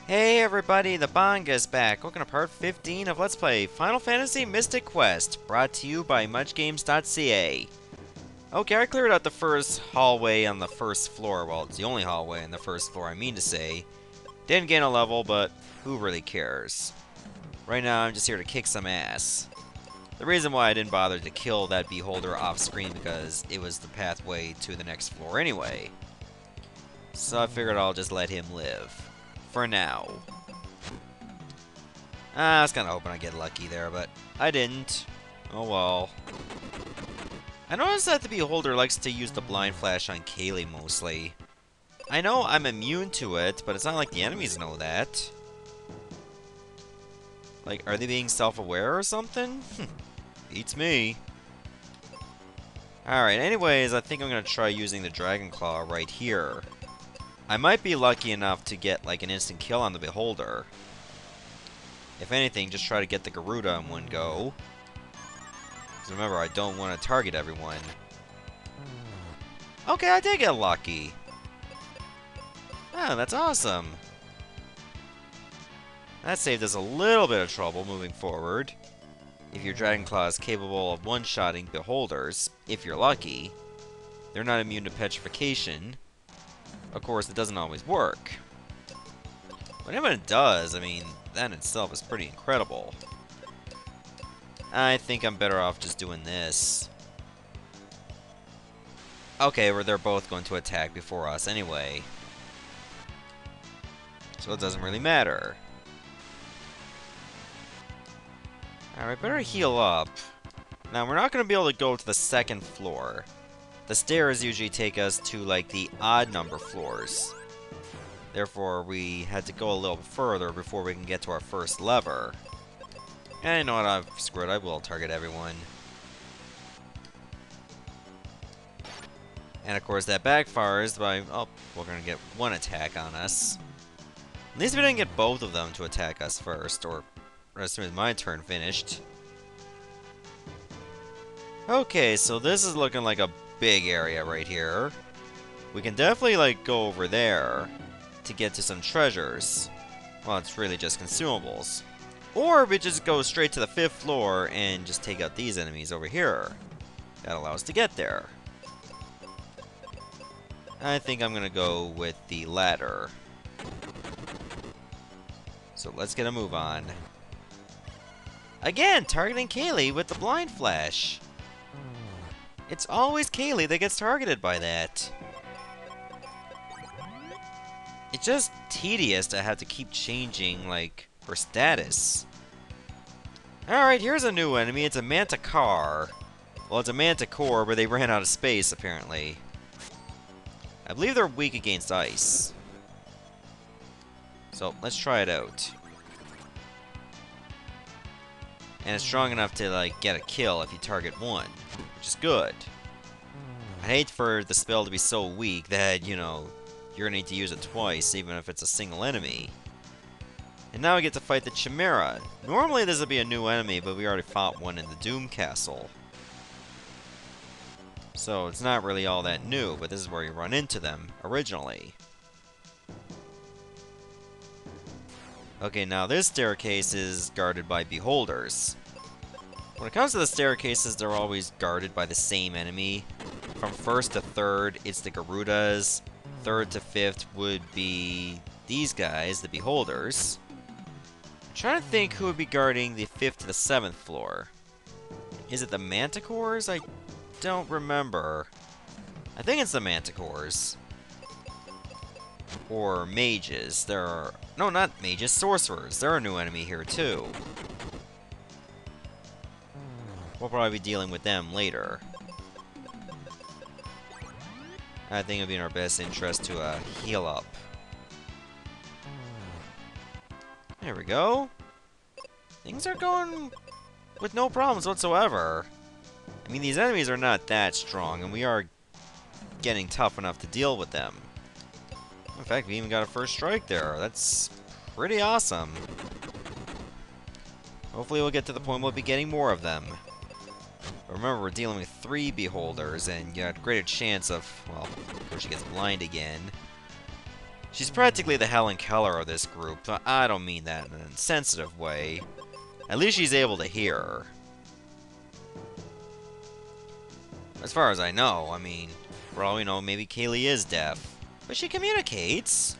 Hey everybody, the Banga's back. Welcome to part 15 of Let's Play Final Fantasy Mystic Quest, brought to you by MuchGames.ca. Okay, I cleared out the first hallway on the first floor. Well, it's the only hallway on the first floor, I mean to say. Didn't gain a level, but who really cares? Right now, I'm just here to kick some ass. The reason why I didn't bother to kill that beholder off screen because it was the pathway to the next floor anyway. So I figured I'll just let him live. For now. I was kind of hoping I'd get lucky there, but I didn't. Oh well. I noticed that the Beholder likes to use the Blind Flash on Kaylee mostly. I know I'm immune to it, but it's not like the enemies know that. Like, are they being self-aware or something? Beats me. Alright, anyways, I think I'm going to try using the Dragon Claw right here. I might be lucky enough to get like an instant kill on the Beholder. If anything, just try to get the Garuda in one go. Because remember, I don't want to target everyone. Okay, I did get lucky. Oh, that's awesome. That saved us a little bit of trouble moving forward. If your Dragon Claw is capable of one-shotting Beholders, if you're lucky, they're not immune to petrification. Of course, it doesn't always work. Whenever it does, I mean, that in itself is pretty incredible. I think I'm better off just doing this. Okay, well, they're both going to attack before us anyway. So it doesn't really matter. Alright, better heal up. Now, we're not going to be able to go to the second floor. The stairs usually take us to, like, the odd number floors. Therefore, we had to go a little further before we can get to our first lever. And you know what, I've screwed. I will target everyone. And of course, that backfires by, oh, we're going to get one attack on us. At least we didn't get both of them to attack us first, or as soon as my turn finished. Okay, so this is looking like a big area right here. We can definitely like go over there to get to some treasures. Well, it's really just consumables. Or we just go straight to the 5th floor and just take out these enemies over here. That allows us to get there. I think I'm gonna go with the latter. So let's get a move on. Again, targeting Kaylee with the Blind Flash. It's always Kaylee that gets targeted by that. It's just tedious to have to keep changing, like, her status. Alright, here's a new enemy. It's a Manticore. Well, it's a Manticore, but they ran out of space, apparently. I believe they're weak against ice. So, let's try it out. And it's strong enough to, like, get a kill if you target one, which is good. I hate for the spell to be so weak that, you know, you're gonna need to use it twice, even if it's a single enemy. And now we get to fight the Chimera. Normally this would be a new enemy, but we already fought one in the Doom Castle. So it's not really all that new, but this is where you run into them originally. Okay, now this staircase is guarded by Beholders. When it comes to the staircases, they're always guarded by the same enemy. From 1st to 3rd, it's the Garudas. 3rd to 5th would be these guys, the Beholders. I'm trying to think who would be guarding the 5th to the 7th floor. Is it the Manticores? I don't remember. I think it's the Manticores. Or mages. There are... No, not mages. Sorcerers. They're a new enemy here, too. We'll probably be dealing with them later. I think it would be in our best interest to heal up. There we go. Things are going with no problems whatsoever. I mean, these enemies are not that strong, and we are getting tough enough to deal with them. In fact, we even got a first strike there. That's pretty awesome. Hopefully we'll get to the point we'll be getting more of them. But remember, we're dealing with 3 Beholders, and you had a greater chance of, well, of course she gets blind again. She's practically the Helen Keller of this group, but I don't mean that in an insensitive way. At least she's able to hear. As far as I know, I mean, for all we know, maybe Kaylee is deaf. But she communicates.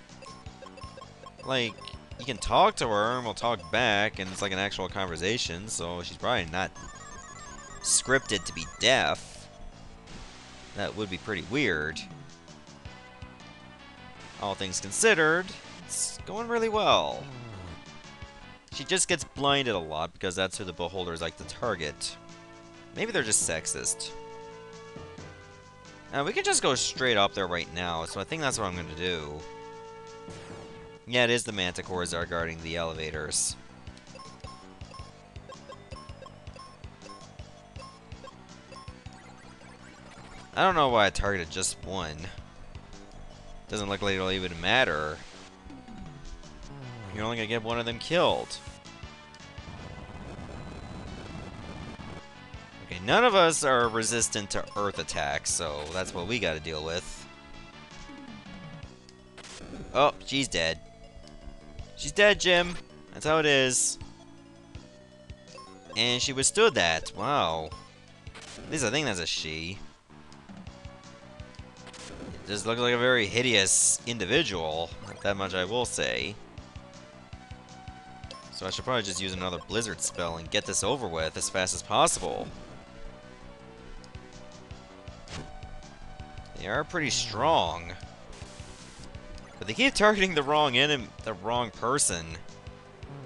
Like, you can talk to her and we'll talk back, and it's like an actual conversation, so she's probably not scripted to be deaf. That would be pretty weird. All things considered, it's going really well. She just gets blinded a lot because that's who the beholders like to target. Maybe they're just sexist. We can just go straight up there right now, so I think that's what I'm going to do. Yeah, it is the manticores that are guarding the elevators. I don't know why I targeted just one. Doesn't look like it'll even matter. You're only gonna get one of them killed. Okay, none of us are resistant to earth attacks, so that's what we gotta deal with. Oh, she's dead. She's dead, Jim. That's how it is. And she withstood that. Wow. At least I think that's a she. It just looks like a very hideous individual. That much I will say. So I should probably just use another blizzard spell and get this over with as fast as possible. They are pretty strong. But they keep targeting the wrong enemy, the wrong person.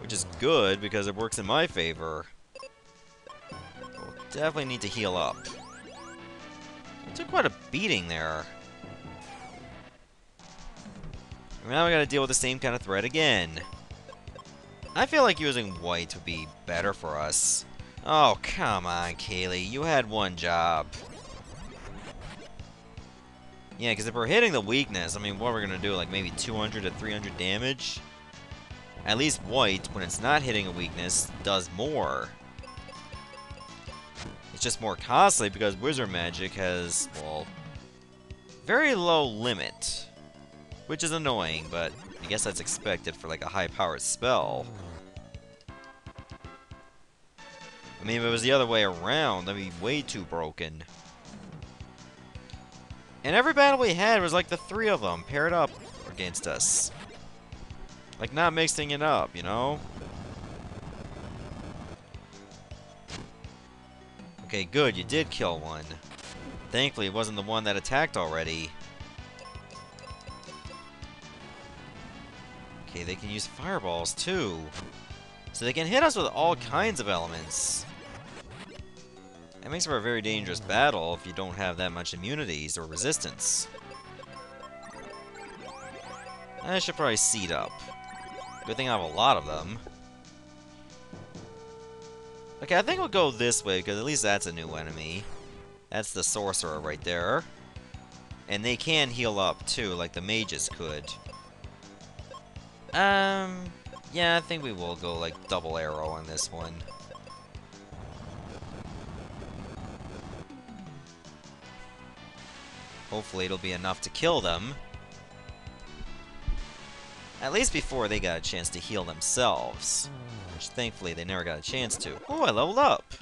Which is good because it works in my favor. We'll definitely need to heal up. It took quite a beating there. Now we gotta deal with the same kind of threat again. I feel like using white would be better for us. Oh, come on, Kaylee. You had one job. Yeah, because if we're hitting the weakness, I mean, what we're gonna do, like maybe 200 to 300 damage? At least white, when it's not hitting a weakness, does more. It's just more costly because wizard magic has, well, very low limit. Which is annoying, but I guess that's expected for like a high-powered spell. I mean, if it was the other way around, that'd be way too broken. And every battle we had was like the three of them paired up against us. Like, not mixing it up, you know? Okay, good, you did kill one. Thankfully, it wasn't the one that attacked already. Okay, they can use fireballs, too. So they can hit us with all kinds of elements. That makes for a very dangerous battle if you don't have that much immunities or resistance. I should probably seed up. Good thing I have a lot of them. Okay, I think we'll go this way, because at least that's a new enemy. That's the sorcerer right there. And they can heal up, too, like the mages could. Yeah, I think we will go, like, double arrow on this one. Hopefully it'll be enough to kill them. At least before they got a chance to heal themselves. Which, thankfully, they never got a chance to. Oh, I leveled up!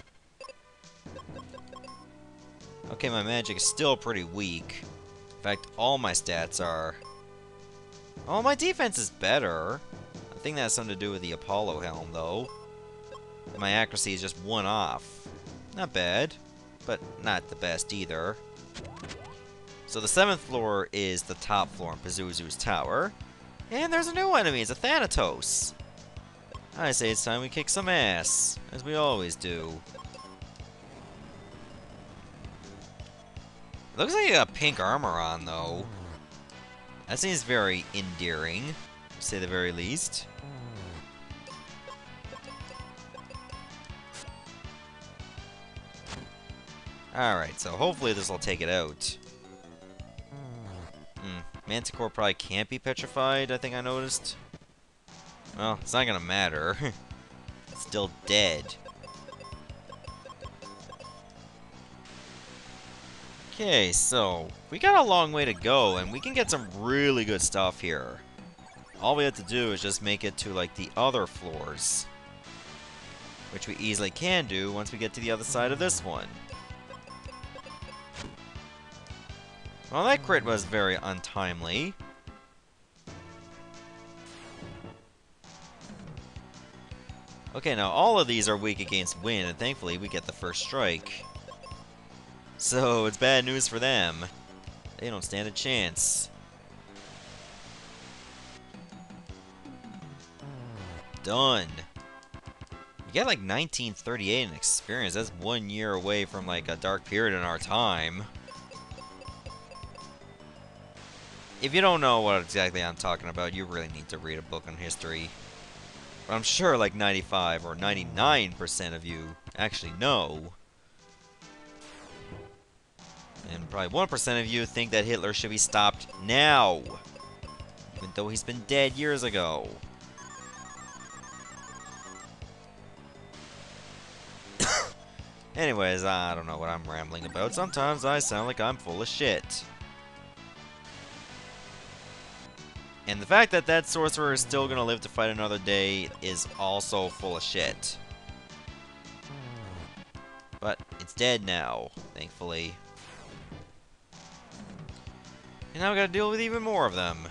Okay, my magic is still pretty weak. In fact, all my stats are... Oh, my defense is better. I think that has something to do with the Apollo helm, though. My accuracy is just one off. Not bad, but not the best either. So the 7th floor is the top floor in Pazuzu's tower. And there's a new enemy, it's a Thanatos. I say it's time we kick some ass, as we always do. Looks like you got pink armor on, though. That seems very endearing, to say the very least. Alright, so hopefully this will take it out. Manticore probably can't be petrified, I think I noticed. Well, it's not gonna matter. It's still dead. Okay, so we got a long way to go, and we can get some really good stuff here. all we have to do is just make it to, like, the other floors. Which we easily can do once we get to the other side of this one. Well, that crit was very untimely. Okay, now all of these are weak against wind, and thankfully we get the first strike. So, it's bad news for them. They don't stand a chance. Done. You get like 1938 in experience. That's 1 year away from like a dark period in our time. If you don't know what exactly I'm talking about, you really need to read a book on history. But I'm sure like 95 or 99% of you actually know. And probably 1% of you think that Hitler should be stopped now. Even though he's been dead years ago. Anyways, I don't know what I'm rambling about. Sometimes I sound like I'm full of shit. And the fact that that sorcerer is still gonna live to fight another day is also full of shit. But it's dead now, thankfully. And now we gotta deal with even more of them.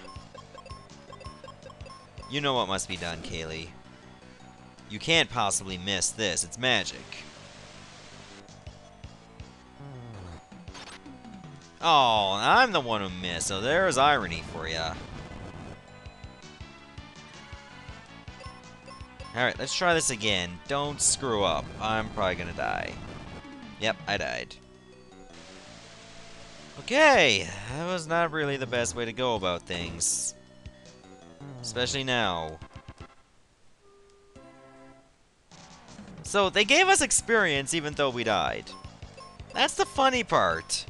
You know what must be done, Kaylee. You can't possibly miss this. It's magic. Oh, I'm the one who missed, so there's irony for ya. Alright, let's try this again. Don't screw up. I'm probably gonna die. Yep, I died. Okay, that was not really the best way to go about things. Especially now. So, they gave us experience even though we died. That's the funny part.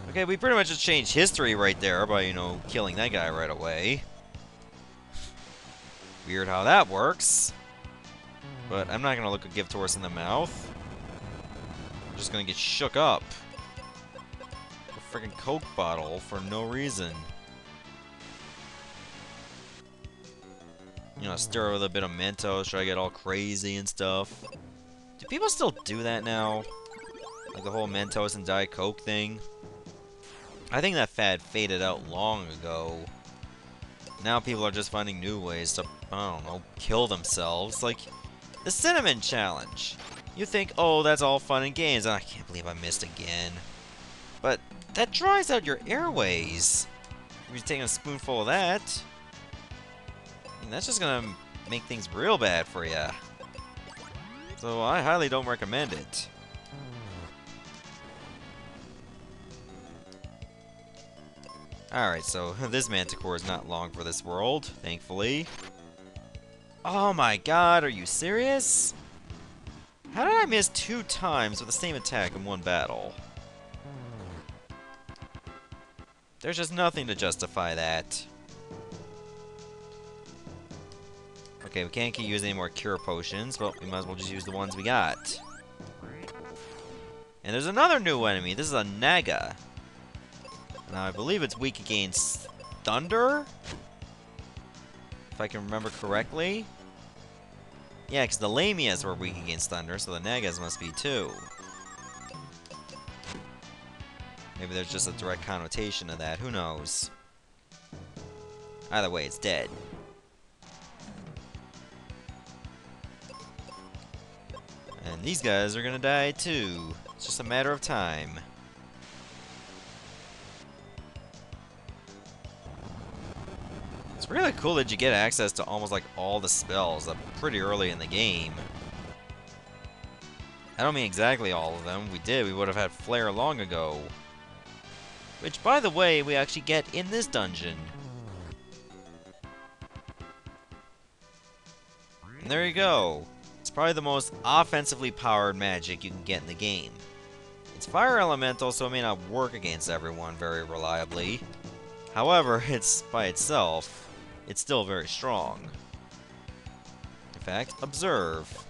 Okay, we pretty much just changed history right there by, you know, killing that guy right away. Weird how that works. But I'm not gonna look a gift horse in the mouth. I'm just gonna get shook up. A freaking Coke bottle for no reason. You know, stir with a bit of Mentos, try to get all crazy and stuff. Do people still do that now? Like the whole Mentos and Diet Coke thing? I think that fad faded out long ago. Now people are just finding new ways to, I don't know, kill themselves. Like, the Cinnamon Challenge. You think, oh, that's all fun and games. I can't believe I missed again. But that dries out your airways. If you're taking a spoonful of that, I mean, that's just gonna make things real bad for you. So I highly don't recommend it. Alright, so this Manticore is not long for this world, thankfully. Oh my god, are you serious? How did I miss 2 times with the same attack in one battle? There's just nothing to justify that. Okay, we can't keep using any more cure potions, but we might as well just use the ones we got. And there's another new enemy. This is a Naga. Now, I believe it's weak against thunder? If I can remember correctly. Yeah, because the Lamias were weak against thunder, so the Nagas must be too. Maybe there's just a direct connotation of that, who knows? Either way, it's dead. And these guys are gonna die too. It's just a matter of time. It's really cool that you get access to almost like all the spells pretty early in the game. I don't mean exactly all of them. We did. We would have had Flare long ago. Which, by the way, we actually get in this dungeon. And there you go. It's probably the most offensively powered magic you can get in the game. It's fire elemental, so it may not work against everyone very reliably. However, it's by itself, it's still very strong. In fact, observe.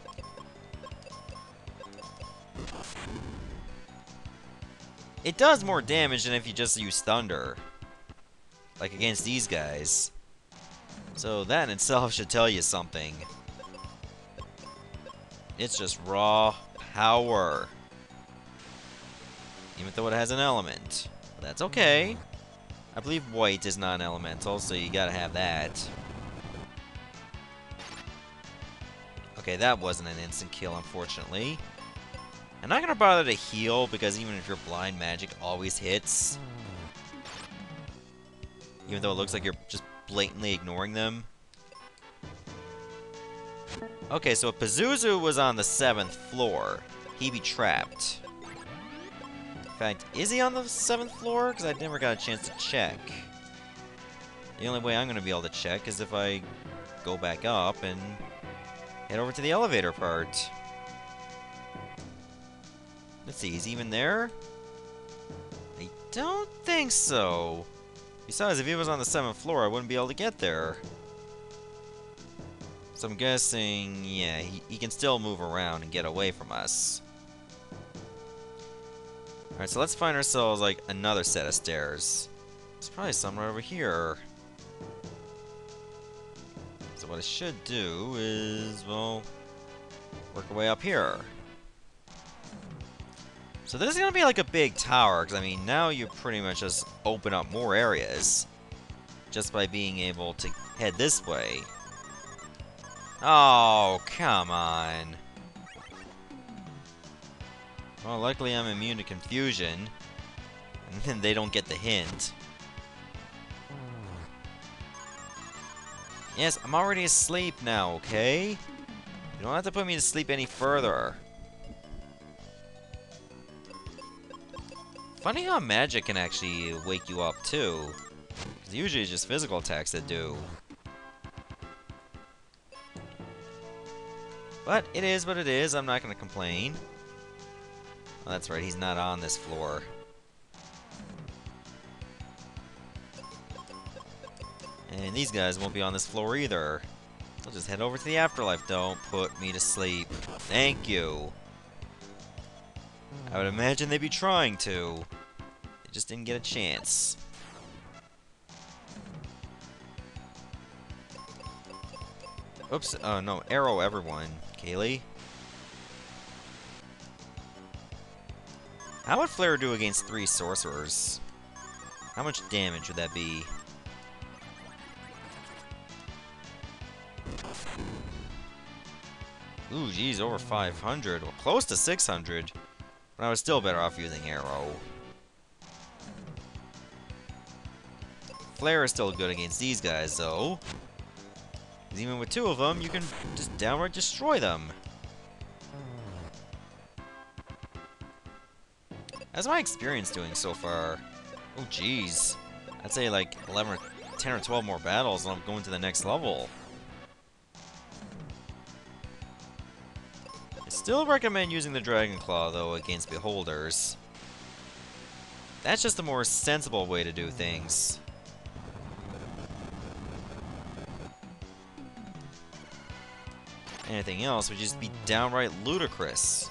It does more damage than if you just use thunder. like against these guys. So that in itself should tell you something. It's just raw power. Even though it has an element. But that's okay. I believe white is non-elemental, so you gotta have that. Okay, that wasn't an instant kill, unfortunately. I'm not gonna bother to heal, because even if your blind magic always hits, even though it looks like you're just blatantly ignoring them. Okay, so if Pazuzu was on the 7th floor, he'd be trapped. In fact, is he on the 7th floor? Because I never got a chance to check. The only way I'm going to be able to check is if I go back up and head over to the elevator part. Let's see, is he even there? I don't think so. Besides, if he was on the 7th floor, I wouldn't be able to get there. So I'm guessing, yeah, he can still move around and get away from us. Alright, so let's find ourselves, like, another set of stairs. There's probably some right over here. So what I should do is, well, work our way up here. So this is going to be like a big tower, because, I mean, now you pretty much just open up more areas just by being able to head this way. Oh, come on. Well, luckily I'm immune to confusion, and then they don't get the hint. Yes, I'm already asleep now, okay? You don't have to put me to sleep any further. Funny how magic can actually wake you up, too. Because usually it's just physical attacks that do. But it is what it is, I'm not going to complain. Oh, that's right, he's not on this floor. And these guys won't be on this floor either. I'll just head over to the afterlife. Don't put me to sleep. Thank you. I would imagine they'd be trying to. They just didn't get a chance. Oops, oh no, arrow everyone, Kaylee. How would Flare do against 3 sorcerers? How much damage would that be? Ooh, geez, over 500. Well, close to 600. But I was still better off using arrow. Flare is still good against these guys, though. Because even with 2 of them, you can just downright destroy them. How's my experience doing so far? Oh, geez. I'd say like 11 or 10 or 12 more battles and I'm going to the next level. I still recommend using the Dragon Claw, though, against beholders. That's just a more sensible way to do things. Anything else would just be downright ludicrous.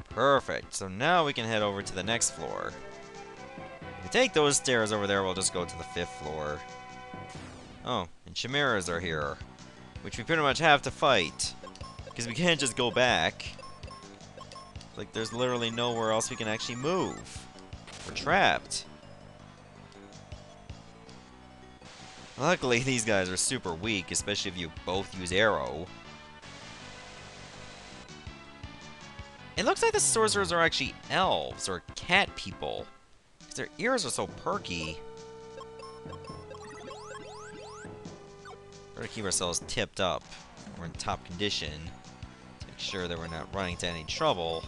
Perfect. So now we can head over to the next floor. If we take those stairs over there, we'll just go to the 5th floor. Oh, and chimeras are here, which we pretty much have to fight, because we can't just go back. Like, there's literally nowhere else we can actually move. We're trapped. Luckily, these guys are super weak, especially if you both use arrow. It looks like the sorcerers are actually elves, or cat people, because their ears are so perky. Better keep ourselves tipped up. We're in top condition to make sure that we're not running into any trouble.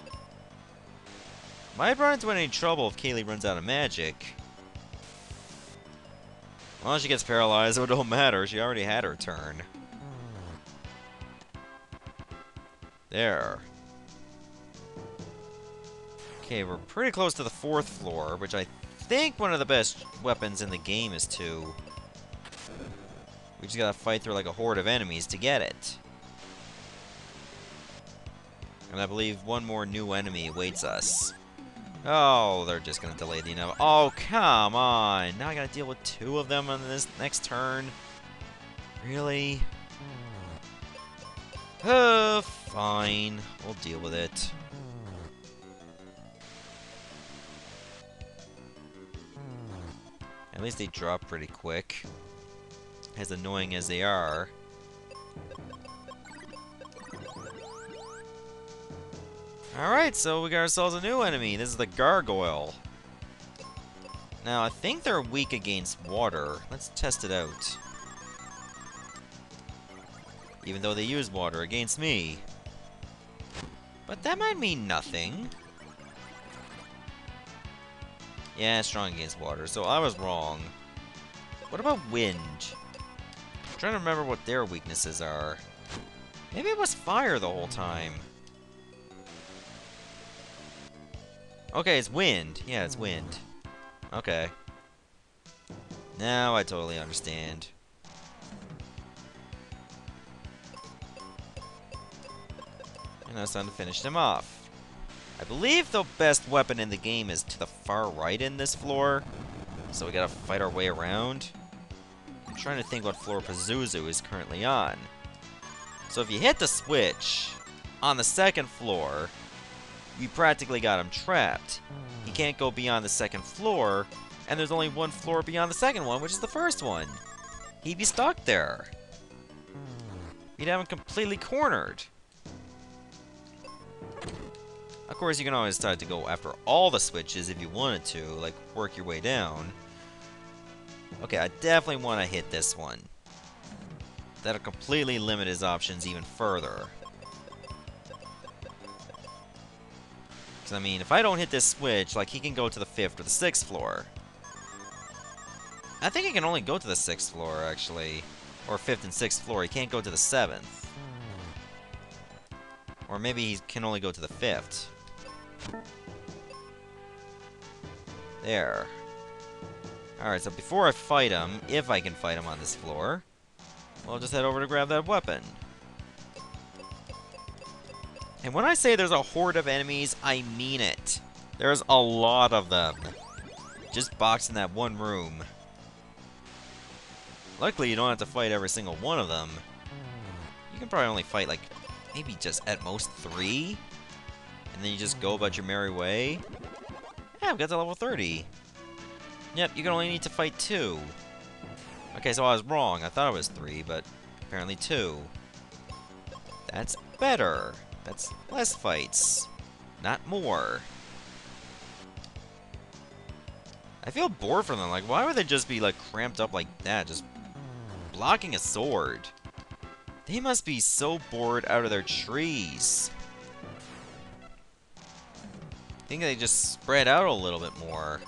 Might run into any trouble if Kaylee runs out of magic. Well, she gets paralyzed, so it don't matter. She already had her turn. There. Okay, we're pretty close to the 4th floor, which I think one of the best weapons in the game is 2. We just gotta fight through like a horde of enemies to get it. And I believe one more new enemy awaits us. Oh, they're just gonna delay the inevitable. Oh, come on! Now I gotta deal with 2 of them on this next turn. Really? Fine. We'll deal with it. At least they drop pretty quick. As annoying as they are. Alright, so we got ourselves a new enemy. This is the Gargoyle. Now, I think they're weak against water. Let's test it out. Even though they use water against me. But that might mean nothing. Yeah, strong against water, so I was wrong. What about wind? I'm trying to remember what their weaknesses are. Maybe it was fire the whole time. Okay, it's wind. Yeah, it's wind. Okay. Now I totally understand. And now it's time to finish them off. I believe the best weapon in the game is to the far right in this floor. So we gotta fight our way around. I'm trying to think what floor Pazuzu is currently on. So if you hit the switch on the 2nd floor, you practically got him trapped. He can't go beyond the 2nd floor, and there's only 1 floor beyond the 2nd one, which is the 1st one. He'd be stuck there. You'd have him completely cornered. Of course, you can always decide to go after all the switches if you wanted to, like work your way down. Okay, I definitely want to hit this one. That'll completely limit his options even further. Because, I mean, if I don't hit this switch, like, he can go to the 5th or the 6th floor. I think he can only go to the 6th floor, actually. Or 5th and 6th floor. He can't go to the 7th. Or maybe he can only go to the 5th. There. Alright, so before I fight him, if I can fight him on this floor, I'll just head over to grab that weapon. And when I say there's a horde of enemies, I mean it. There's a lot of them. Just boxed in that one room. Luckily, you don't have to fight every single one of them. You can probably only fight, like, maybe just at most 3. And then you just go about your merry way. Yeah, I've got to level 30. Yep, you can only need to fight 2. Okay, so I was wrong. I thought it was 3, but apparently 2. That's better. That's less fights, not more. I feel bored for them. Like, why would they just be, like, cramped up like that, just blocking a sword? They must be so bored out of their trees. I think they just spread out a little bit more.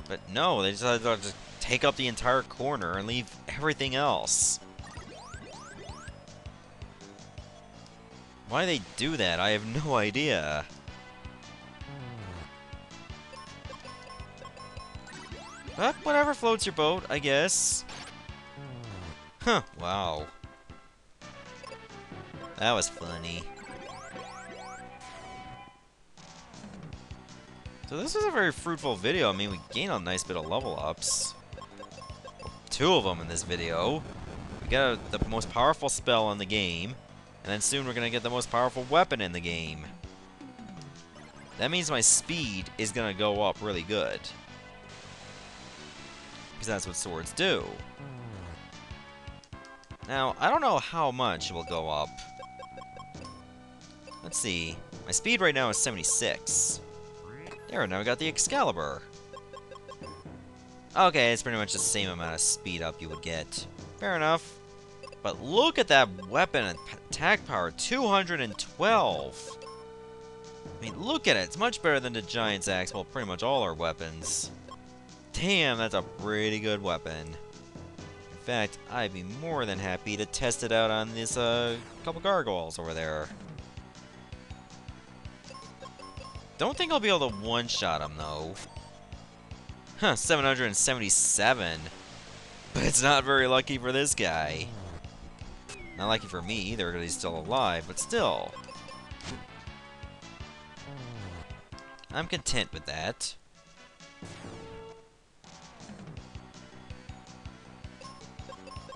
But no, they decided to just take up the entire corner and leave everything else. Why do they do that? I have no idea. But whatever floats your boat, I guess. Huh, wow. That was funny. So this was a very fruitful video. I mean, we gained a nice bit of level ups. 2 of them in this video. We got the most powerful spell in the game. And then soon we're going to get the most powerful weapon in the game. That means my speed is going to go up really good. Because that's what swords do. Now, I don't know how much it will go up. Let's see. My speed right now is 76. There, now we got the Excalibur. Okay, it's pretty much the same amount of speed up you would get. Fair enough. But look at that weapon attack power, 212. I mean, look at it. It's much better than the Giant's Axe, well, pretty much all our weapons. Damn, that's a pretty good weapon. In fact, I'd be more than happy to test it out on this, couple gargoyles over there. Don't think I'll be able to one-shot him, though. Huh, 777. But it's not very lucky for this guy. Not lucky for me either, because he's still alive, but still. I'm content with that.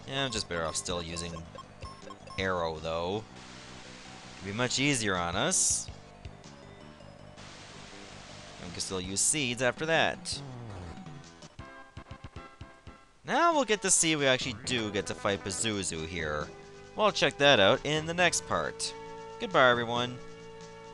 Yeah, I'm just better off still using arrow, though. It'd be much easier on us. And we can still use seeds after that. Now we'll get to see if we actually do get to fight Pazuzu here. Well, check that out in the next part. Goodbye, everyone.